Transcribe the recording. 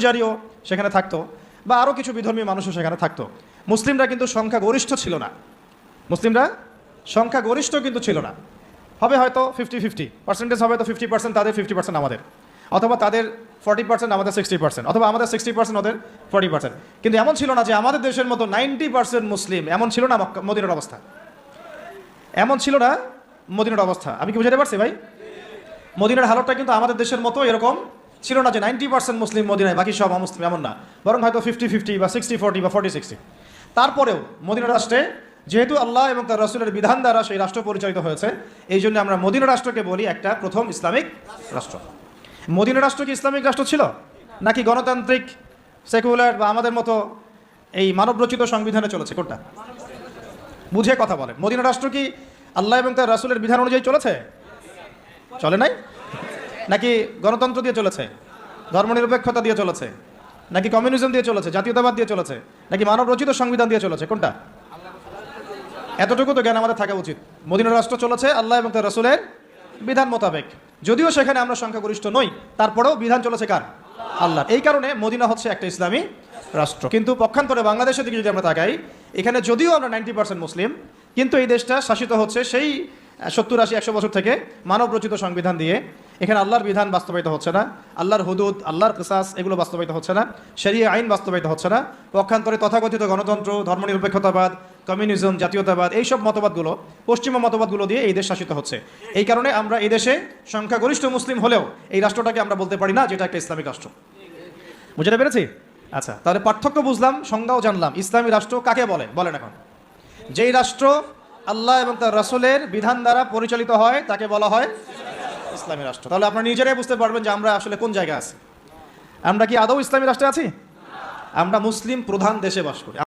পূজারীও সেখানে থাকতো বা আরও কিছু বিধর্মী মানুষও সেখানে থাকতো। মুসলিমরা কিন্তু সংখ্যাগরিষ্ঠ ছিল না, মুসলিমরা সংখ্যাগরিষ্ঠ কিন্তু ছিল না। হবে হয়তো 50-50 পার্সেন্টেজ, হবে তো 50% তাদের, 50% আমাদের, অথবা তাদের 40% আমাদের 60%, অথবা আমাদের 60% ওদের 40%। কিন্তু এমন ছিল না যে আমাদের দেশের মতো 90% মুসলিম, এমন ছিল না মদিনার অবস্থা, এমন ছিল না মদিনার অবস্থা। আমি কি বুঝাতে পারছি ভাই? মদিনার হালতটা কিন্তু আমাদের দেশের মতো এরকম ছিল না যে 90% মুসলিম মদিনায়, বাকি সব অমুসলিম, এমন না। বরং হয়তো 50-50 বা 60-40 বা 40-60। তারপরেও মদিনা রাষ্ট্রে যেহেতু আল্লাহ এবং তার রাসূলের বিধান দ্বারা সেই রাষ্ট্র পরিচালিত হয়েছে, এই জন্য আমরা মদিনা রাষ্ট্রকে বলি একটা প্রথম ইসলামিক রাষ্ট্র। মদিনা রাষ্ট্র কি ইসলামিক রাষ্ট্র ছিল, নাকি গণতান্ত্রিক সেকুলার বা আমাদের মতো এই মানবরচিত সংবিধানে চলেছে? কোনটা? বুঝে কথা বলেন। মদিনা রাষ্ট্র কি আল্লাহ এবং তার রাসূলের বিধান অনুযায়ী চলেছে? চলে নাই? নাকি গণতন্ত্র দিয়ে চলেছে, ধর্মনিরপেক্ষতা দিয়ে চলেছে, নাকি কমিউনিজম দিয়ে চলেছে, জাতীয়তাবাদ দিয়ে চলেছে, নাকি মানবরচিত সংবিধান দিয়ে চলেছে? কোনটা? এতটুকু তো জ্ঞান আমাদের থাকা উচিত। মদিনা রাষ্ট্র চলেছে আল্লাহ এবং তার রাসূলের বিধান মোতাবেক, যদিও সেখানে আমরা সংখ্যাগরিষ্ঠ নই, তারপরেও বিধান চলেছে কার? আল্লাহ। এই কারণে মদিনা হচ্ছে একটা ইসলামী রাষ্ট্র। কিন্তু পক্ষান্তরে বাংলাদেশের দিকে যদি আমরা তাকাই, এখানে যদিও আমরা 90% মুসলিম, কিন্তু এই দেশটা শাসিত হচ্ছে সেই 70-80-100 বছর থেকে মানবরচিত সংবিধান দিয়ে। এখানে আল্লাহর বিধান বাস্তবায়িত হচ্ছে না, আল্লাহর হুদুদ, আল্লাহর কিসাস এগুলো বাস্তবায়িত হচ্ছে না, শরিয়া আইন বাস্তবায়িত হচ্ছে না। পক্ষান্তরে তথাকথিত গণতন্ত্র, ধর্মনিরপেক্ষতাবাদ, কমিউনিজম, জাতীয়তাবাদ, এইসব মতবাদগুলো, পশ্চিমা মতবাদগুলো দিয়ে এই দেশ শাসিত হচ্ছে। এই কারণে আমরা এই দেশে সংখ্যাগরিষ্ঠ মুসলিম হলেও এই রাষ্ট্রটাকে আমরা বলতে পারি না যেটা একটা ইসলামিক রাষ্ট্র। বুঝতে পেরেছি? আচ্ছা, তাহলে পার্থক্য বুঝলাম, সংজ্ঞাও জানলাম। ইসলামী রাষ্ট্র কাকে বলে? বলেন এখন। যেই রাষ্ট্র আল্লাহ এবং তার রাসূলের বিধান দ্বারা পরিচালিত হয় তাকে বলা হয় ইসলামী রাষ্ট্র। তাহলে আপনারা নিজেরাই বুঝতে পারবেন যে আমরা আসলে কোন জায়গায় আছি। আমরা কি আদৌ ইসলামী রাষ্ট্রে আছি? আমরা মুসলিম প্রধান দেশে বাস করি।